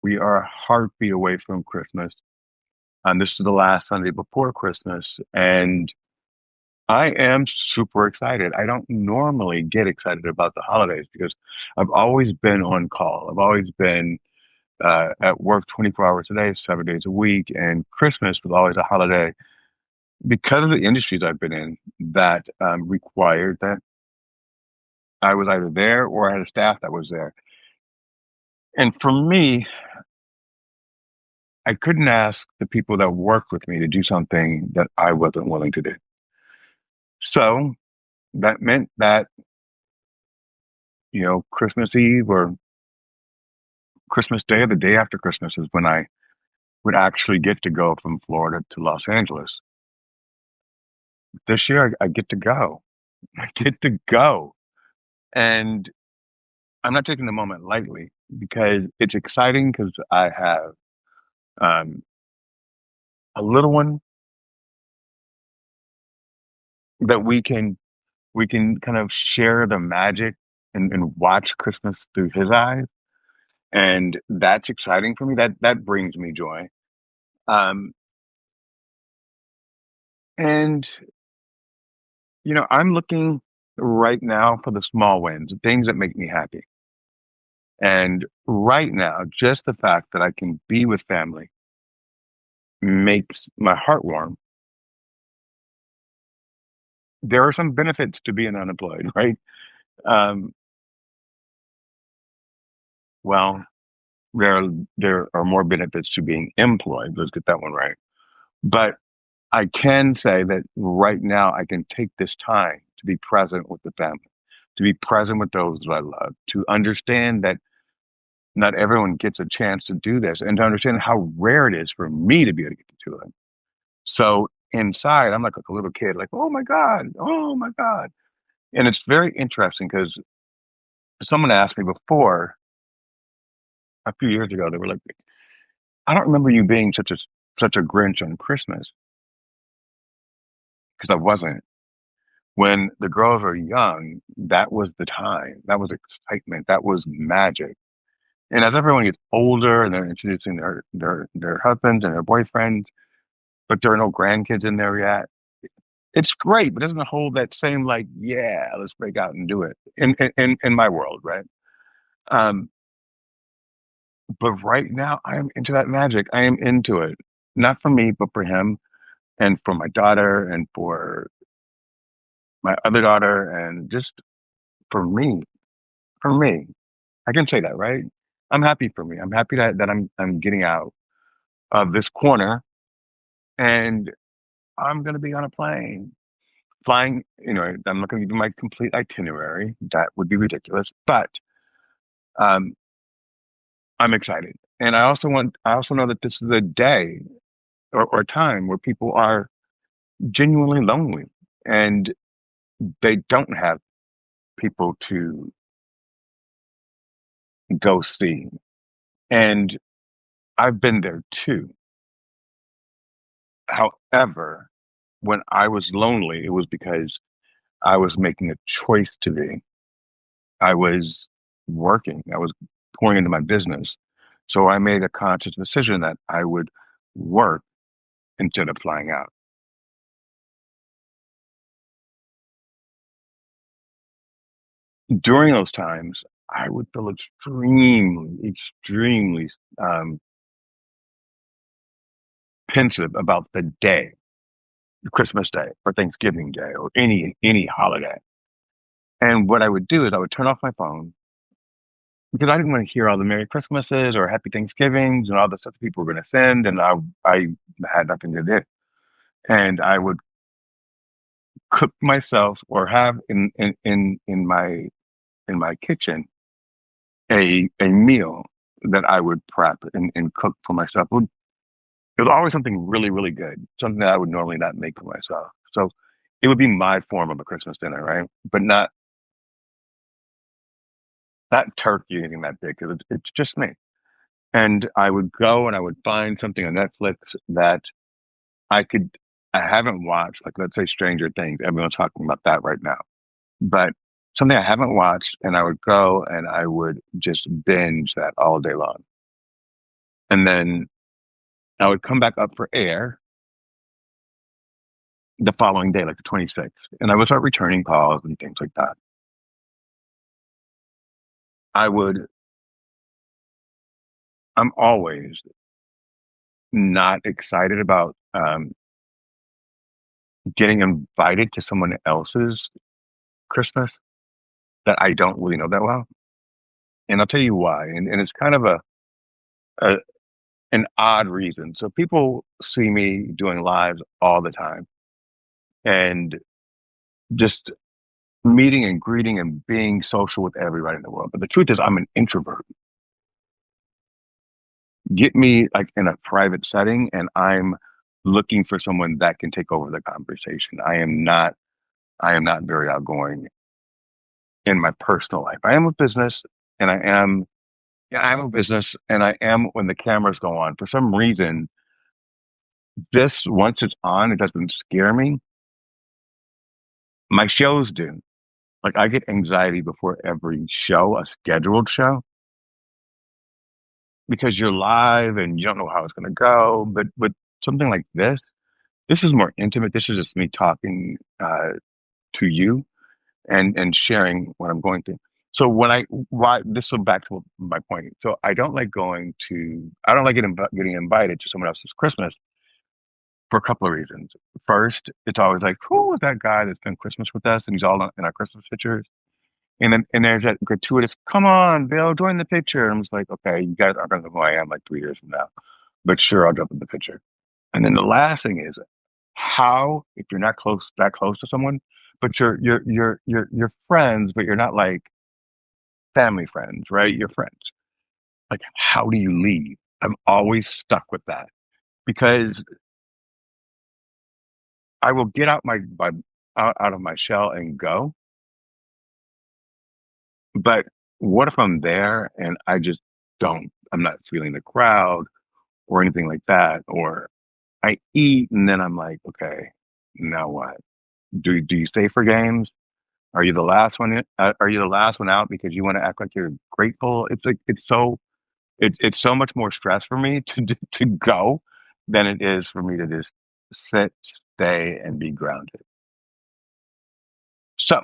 We are a heartbeat away from Christmas. This is the last Sunday before Christmas, and I am super excited. I don't normally get excited about the holidays because I've always been on call. I've always been at work 24 hours a day, 7 days a week, and Christmas was always a holiday because of the industries I've been in that required that I was either there or I had a staff that was there. And for me, I couldn't ask the people that worked with me to do something that I wasn't willing to do. So that meant that, Christmas Eve or Christmas Day or the day after Christmas is when I would actually get to go from Florida to Los Angeles. This year, I get to go. I get to go. And I'm not taking the moment lightly because it's exciting because I have um, a little one that we can kind of share the magic and watch Christmas through his eyes. And that's exciting for me. That brings me joy. Um, and I'm looking right now for the small wins, things that make me happy. And right now, just the fact that I can be with family makes my heart warm. There are some benefits to being unemployed, right? Um, well, there are, there are more benefits to being employed. Let's get that one right. But I can say that right now I can take this time to be present with the family, to be present with those that I love, to understand that not everyone gets a chance to do this, and to understand how rare it is for me to be able to get to do it. So inside, I'm like a little kid, like, oh my God. And it's very interesting because someone asked me before a few years ago, they were like, I don't remember you being such a Grinch on Christmas because I wasn't. When the girls were young, that was the time. That was excitement. That was magic. And as everyone gets older and they're introducing their husbands and their boyfriends, but there are no grandkids in there yet. It's great, but it doesn't hold that same like, yeah, let's break out and do it in my world, right? Um, but right now I am into that magic. I am into it. Not for me, but for him and for my daughter and for my other daughter and just for me. For me. I can say that, right? I'm happy for me. I'm happy that I'm getting out of this corner and I'm gonna be on a plane. Flying, I'm not gonna give you my complete itinerary. That would be ridiculous. But um I'm excited. And I also know that this is a day or a time where people are genuinely lonely and they don't have people to go see. And I've been there too. However, when I was lonely, it was because I was making a choice to be. I was working, I was pouring into my business. So I made a conscious decision that I would work instead of flying out. During those times, I would feel extremely um, pensive about the day, Christmas Day or Thanksgiving Day or any holiday. And what I would do is I would turn off my phone because I didn't want to hear all the Merry Christmases or Happy Thanksgivings and all the stuff that people were going to send, and I had nothing to do. And I would cook myself or have in my kitchen a meal that I would prep and cook for myself. It was always something really, really good, something that I would normally not make for myself. So it would be my form of a Christmas dinner, right? But not turkey or anything that big because it's just me. And I would go and I would find something on Netflix that I could I haven't watched, like let's say Stranger Things. Everyone's talking about that right now. But something I haven't watched, and I would go and I would just binge that all day long. And then I would come back up for air the following day, like the 26th, and I would start returning calls and things like that. I would, I'm always not excited about getting invited to someone else's Christmas that I don't really know that well. And I'll tell you why. And it's kind of a an odd reason. So people see me doing lives all the time and just meeting and greeting and being social with everybody in the world. But the truth is, I'm an introvert. Get me like in a private setting, and I'm looking for someone that can take over the conversation. I am not very outgoing in my personal life. I am a business, and I am, yeah, I'm a business, and I am when the cameras go on. For some reason, this once it's on, it doesn't scare me. My shows do. Like I get anxiety before every show, a scheduled show, because you're live and you don't know how it's going to go. But with something like this is more intimate. This is just me talking to you and sharing what I'm going through. So why this will back to my point. So I don't like getting invited to someone else's Christmas for a couple of reasons. First, it's always like, who is that guy that spent Christmas with us and he's all in our Christmas pictures? And there's that gratuitous, come on, Bill, join the picture. And I'm just like, okay, you guys aren't gonna know who I am like 3 years from now. But sure, I'll jump in the picture. And then the last thing is how, if you're not close to someone, but you're friends, but you're not like family friends, right? You're friends. Like, how do you leave? I'm always stuck with that because I will get out of my shell and go, but what if I'm there and I'm not feeling the crowd or anything like that, or I eat and then I'm like, okay, now what? Do you stay for games? Are you the last one in? Are you the last one out because you want to act like you're grateful? It's like it's so much more stress for me to go than it is for me to just sit, stay, and be grounded. So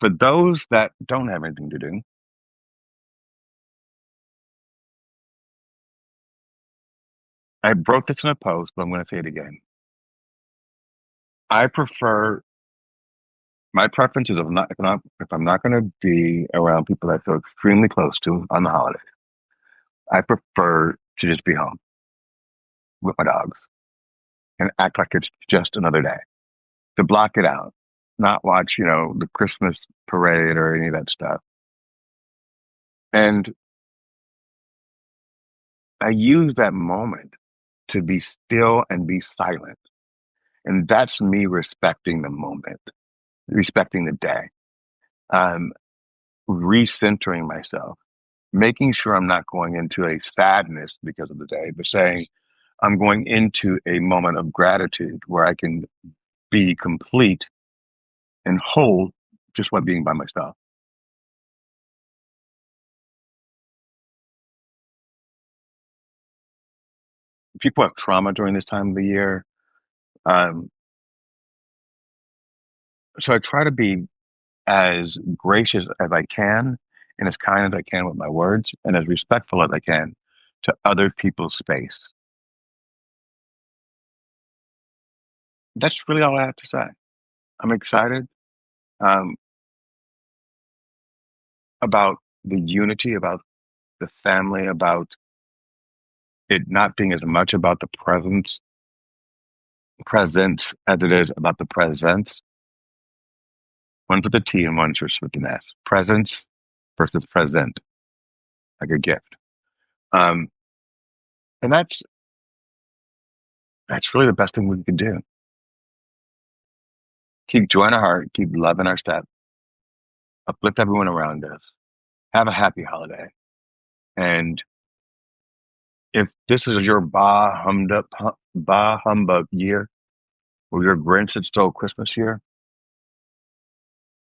for those that don't have anything to do, I wrote this in a post, but I'm going to say it again. I prefer my preference is if I'm not going to be around people that I feel extremely close to on the holidays. I prefer to just be home with my dogs and act like it's just another day. To block it out, not watch, the Christmas parade or any of that stuff. And I use that moment to be still and be silent. And that's me respecting the moment, respecting the day, um, recentering myself, making sure I'm not going into a sadness because of the day, but saying I'm going into a moment of gratitude where I can be complete and whole just by being by myself. People have trauma during this time of the year. Um, so I try to be as gracious as I can and as kind as I can with my words and as respectful as I can to other people's space. That's really all I have to say. I'm excited um, about the unity, about the family, about it not being as much about the presence as it is about the presence. One's with a T and one's just with an S. Presence versus present, like a gift. Um, and that's really the best thing we can do. Keep joy in our heart, keep love in our step, uplift everyone around us, have a happy holiday. And if this is your bah humbug year or your Grinch that stole Christmas year,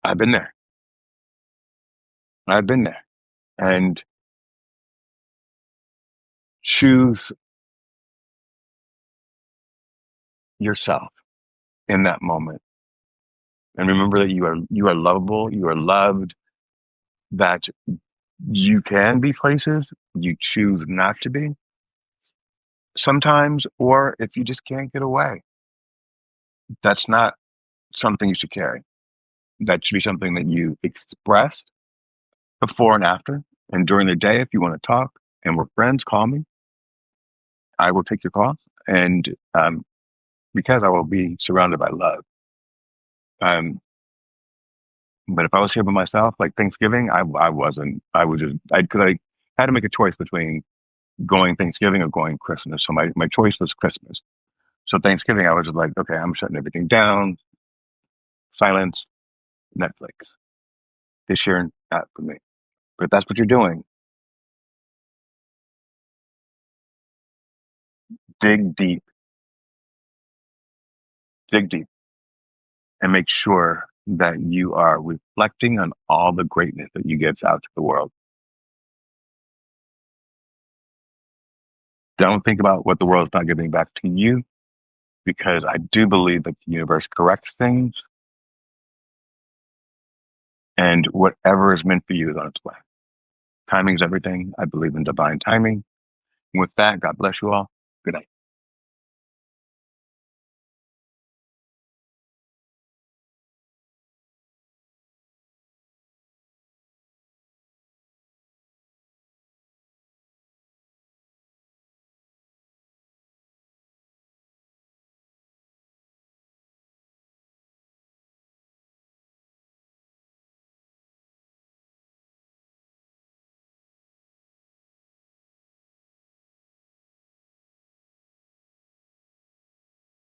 I've been there. I've been there. And choose yourself in that moment and remember that you are lovable, you are loved, that you can be places you choose not to be sometimes, or if you just can't get away, that's not something you should carry. That should be something that you express before and after. And during the day, if you want to talk and we're friends, call me. I will take your call. And because I will be surrounded by love. Um, but if I was here by myself, like Thanksgiving, I wasn't. I was just, because I had to make a choice between going Thanksgiving or going Christmas. So my choice was Christmas. So Thanksgiving, I was just like, okay, I'm shutting everything down, silence, Netflix. This year, not for me. But if that's what you're doing, dig deep, dig deep, and make sure that you are reflecting on all the greatness that you give out to the world. Don't think about what the world's not giving back to you, because I do believe that the universe corrects things, and whatever is meant for you is on its way. Timing is everything. I believe in divine timing. And with that, God bless you all. Good night.